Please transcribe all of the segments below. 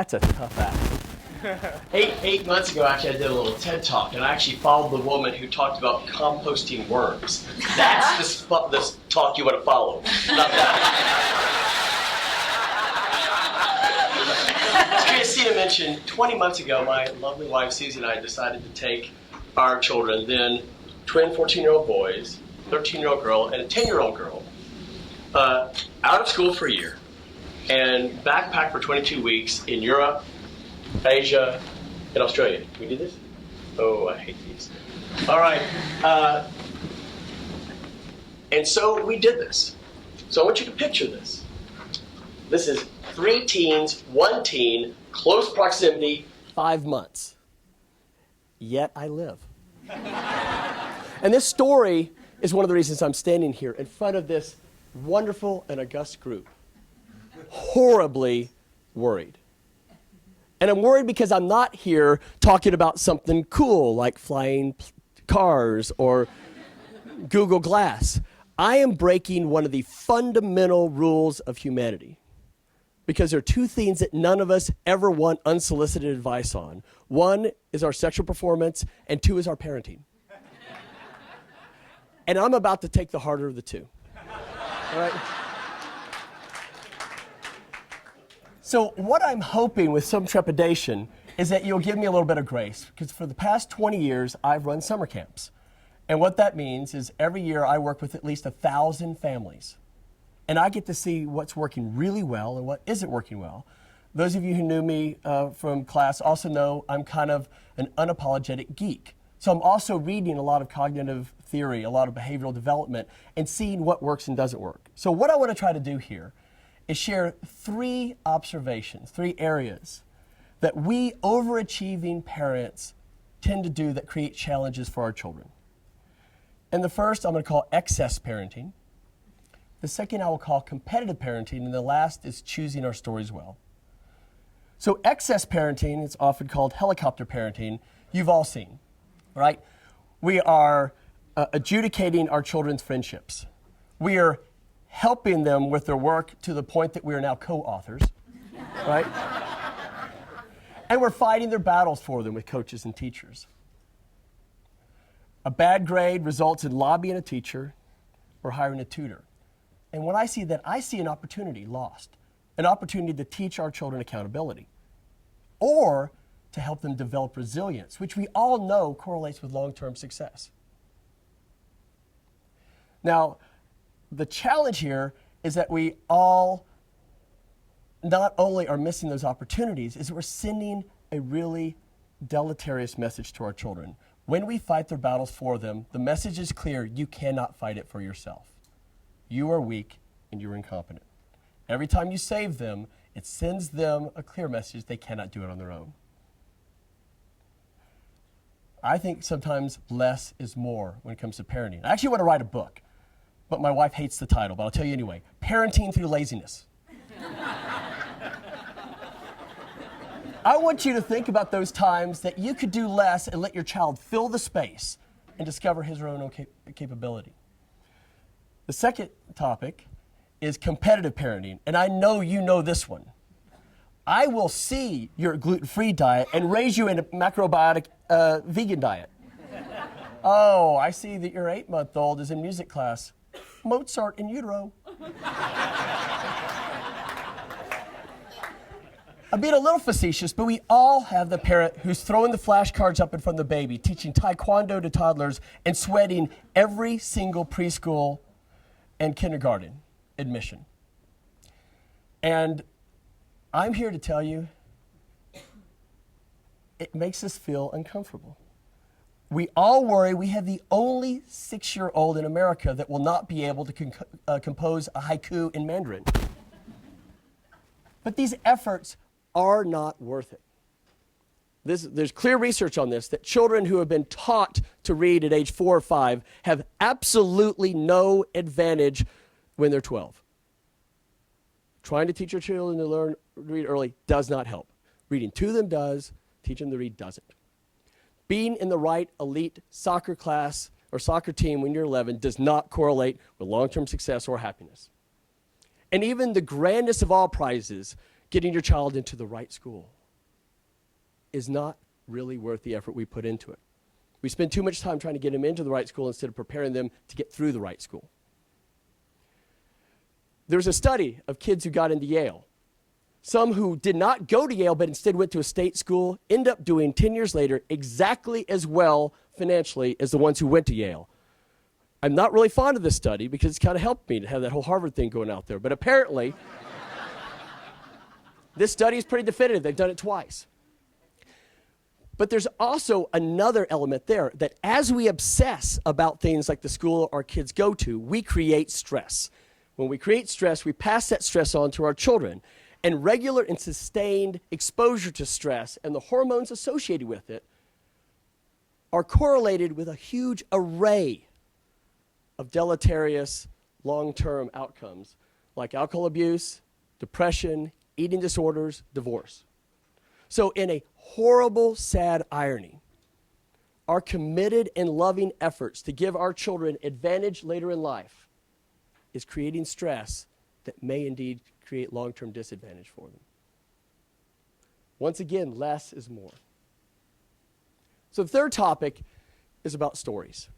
That's a tough act. Eight months ago, actually, I did a little TED Talk, and I actually followed the woman who talked about composting worms. That's the talk you want to follow, not that. As Christina mentioned, 20 months ago, my lovely wife, Susie, and I decided to take our children, then twin 14-year-old boys, 13-year-old girl, and a 10-year-old girl, out of school for a year, and backpack for 22 weeks in Europe, Asia, and Australia. Can we do this? Oh, I hate these. All right. And so we did this. So I want you to picture this. This is 3 teens, 1 teen, close proximity, 5 months. Yet I live. And this story is one of the reasons I'm standing here in front of this wonderful and august group, horribly worried. And I'm worried because I'm not here talking about something cool like flying cars or Google Glass. I am breaking one of the fundamental rules of humanity because there are 2 things that none of us ever want unsolicited advice on. 1 is our sexual performance, and 2 is our parenting. And I'm about to take the harder of the 2. All right? So what I'm hoping with some trepidation is that you'll give me a little bit of grace, because for the past 20 years, I've run summer camps. And what that means is every year I work with at least 1,000 families. And I get to see what's working really well and what isn't working well. Those of you who knew me from class also know I'm kind of an unapologetic geek. So I'm also reading a lot of cognitive theory, a lot of behavioral development, and seeing what works and doesn't work. So what I want to try to do here is share 3 observations, 3 areas that we overachieving parents tend to do that create challenges for our children. And the first I'm going to call excess parenting. The second I will call competitive parenting, and the last is choosing our stories well. So excess parenting, it's often called helicopter parenting, you've all seen, right? We are adjudicating our children's friendships. We are helping them with their work to the point that we are now co-authors, right? And we're fighting their battles for them with coaches and teachers. A bad grade results in lobbying a teacher or hiring a tutor. And when I see that, I see an opportunity lost, an opportunity to teach our children accountability or to help them develop resilience, which we all know correlates with long-term success. Now, the challenge here is that we all not only are missing those opportunities, is that we're sending a really deleterious message to our children. When we fight their battles for them, the message is clear: you cannot fight it for yourself. You are weak and you're incompetent. Every time you save them, it sends them a clear message they cannot do it on their own. I think sometimes less is more when it comes to parenting. I actually want to write a book, but my wife hates the title, but I'll tell you anyway. Parenting Through Laziness. I want you to think about those times that you could do less and let your child fill the space and discover his or her own capability. The second topic is competitive parenting, and I know you know this one. I will see your gluten-free diet and raise you in a macrobiotic vegan diet. Oh, I see that your 8-month-old is in music class. Mozart in utero. I'm being a little facetious, but we all have the parent who's throwing the flashcards up in front of the baby, teaching taekwondo to toddlers, and sweating every single preschool and kindergarten admission. And I'm here to tell you, it makes us feel uncomfortable. We all worry we have the only 6-year-old in America that will not be able to compose a haiku in Mandarin. But these efforts are not worth it. There's clear research on this, that children who have been taught to read at age 4 or 5 have absolutely no advantage when they're 12. Trying to teach your children to learn to read early does not help. Reading to them does, teaching them to read doesn't. Being in the right elite soccer class or soccer team when you're 11 does not correlate with long-term success or happiness. And even the grandest of all prizes getting your child into the right school is not really worth the effort we put into it. We spend too much time trying to get them into the right school instead of preparing them to get through the right school. There's a study of kids who got into Yale. Some who did not go to Yale but instead went to a state school end up doing 10 years later exactly as well financially as the ones who went to Yale. I'm not really fond of this study because it's kind of helped me to have that whole Harvard thing going out there. But apparently, this study is pretty definitive. They've done it twice. But there's also another element there, that as we obsess about things like the school our kids go to, we create stress. When we create stress, we pass that stress on to our children. And regular and sustained exposure to stress and the hormones associated with it are correlated with a huge array of deleterious long-term outcomes like alcohol abuse, depression, eating disorders, divorce. So in a horrible, sad irony, our committed and loving efforts to give our children advantage later in life is creating stress that may indeed create long-term disadvantage for them. Once again, less is more. So the third topic is about stories.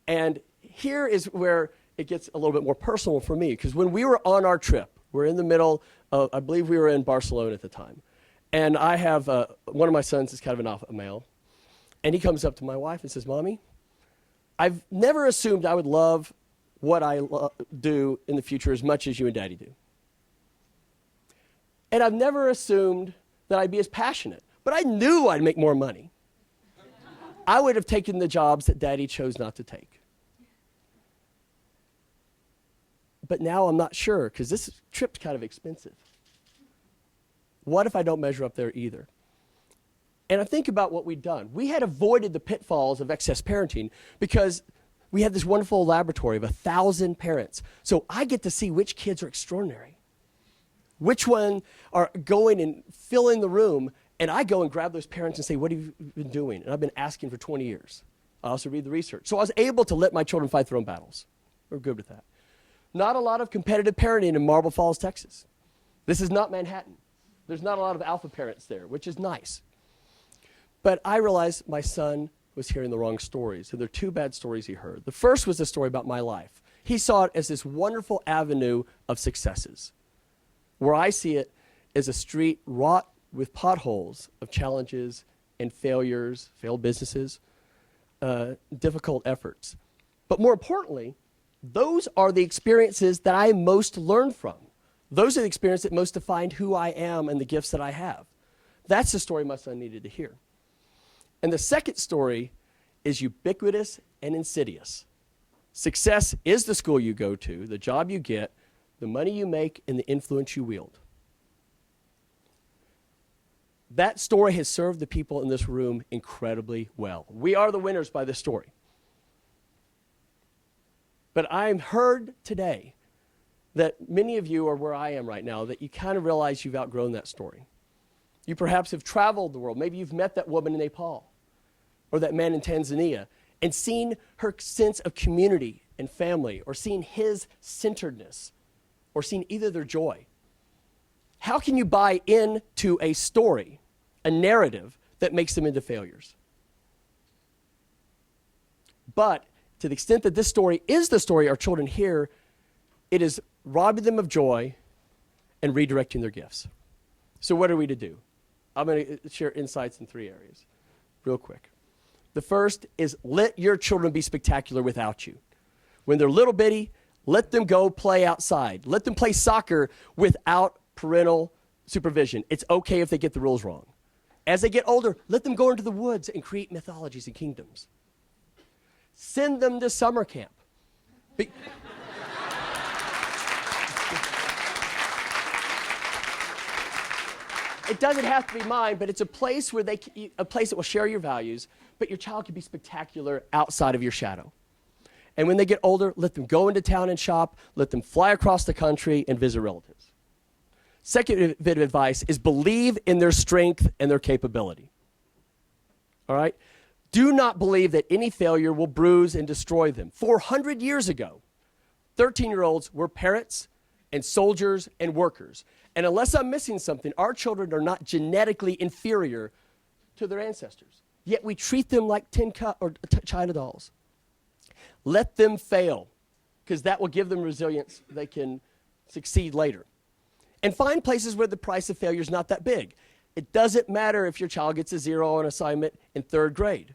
And here is where it gets a little bit more personal for me, because when we were on our trip, we're in the middle of, I believe we were in Barcelona at the time, and I have, one of my sons is kind of an alpha male, and he comes up to my wife and says, "Mommy, I've never assumed I would love what I do in the future as much as you and Daddy do. And I've never assumed that I'd be as passionate, but I knew I'd make more money. I would have taken the jobs that Daddy chose not to take. But now I'm not sure, because this trip's kind of expensive. What if I don't measure up there either?" And I think about what we'd done. We had avoided the pitfalls of excess parenting because we had this wonderful laboratory of 1,000 parents. So I get to see which kids are extraordinary, which one are going and filling the room, and I go and grab those parents and say, "What have you been doing?" And I've been asking for 20 years. I also read the research. So I was able to let my children fight their own battles. We're good with that. Not a lot of competitive parenting in Marble Falls, Texas. This is not Manhattan. There's not a lot of alpha parents there, which is nice. But I realized my son was hearing the wrong stories. So there are two bad stories he heard. The first was a story about my life. He saw it as this wonderful avenue of successes, where I see it as a street wrought with potholes of challenges and failures, failed businesses, difficult efforts. But more importantly, those are the experiences that I most learn from. Those are the experiences that most define who I am and the gifts that I have. That's the story my son needed to hear. And the second story is ubiquitous and insidious. Success is the school you go to, the job you get, the money you make, and the influence you wield. That story has served the people in this room incredibly well. We are the winners by this story. But I'm heard today that many of you are where I am right now, that you kind of realize you've outgrown that story. You perhaps have traveled the world. Maybe you've met that woman in Nepal or that man in Tanzania and seen her sense of community and family, or seen his centeredness, or seen either their joy. How can you buy into a story, a narrative that makes them into failures? But to the extent that this story is the story our children hear, it is robbing them of joy and redirecting their gifts. So what are we to do? I'm going to share insights in 3 areas real quick. The first is let your children be spectacular without you. When they're little bitty, let them go play outside. Let them play soccer without parental supervision. It's okay if they get the rules wrong. As they get older, let them go into the woods and create mythologies and kingdoms. Send them to summer camp. It doesn't have to be mine, but it's a place where a place that will share your values, but your child can be spectacular outside of your shadow. And when they get older, let them go into town and shop, let them fly across the country and visit relatives. Second bit of advice is believe in their strength and their capability. All right? Do not believe that any failure will bruise and destroy them. 400 years ago, 13-year-olds were parrots and soldiers and workers. And unless I'm missing something, our children are not genetically inferior to their ancestors. Yet we treat them like China dolls. Let them fail, because that will give them resilience. They can succeed later. And find places where the price of failure is not that big. It doesn't matter if your child gets a 0 on assignment in 3rd grade.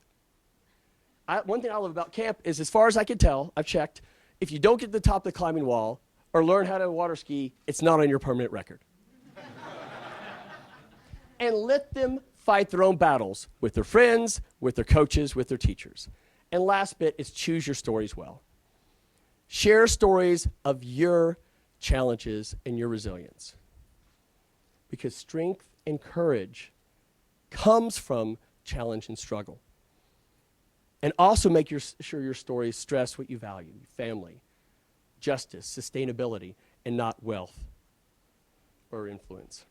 One thing I love about camp is, as far as I can tell, I've checked, if you don't get to the top of the climbing wall or learn how to water ski, it's not on your permanent record. And let them fight their own battles with their friends, with their coaches, with their teachers. And last bit is choose your stories well. Share stories of your challenges and your resilience. Because strength and courage comes from challenge and struggle. And also make sure your stories stress what you value: family, justice, sustainability, and not wealth or influence.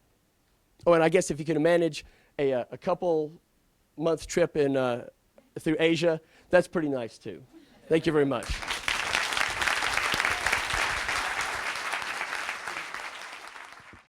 Oh, and I guess if you can manage a couple-month trip through Asia, that's pretty nice too. Thank you very much.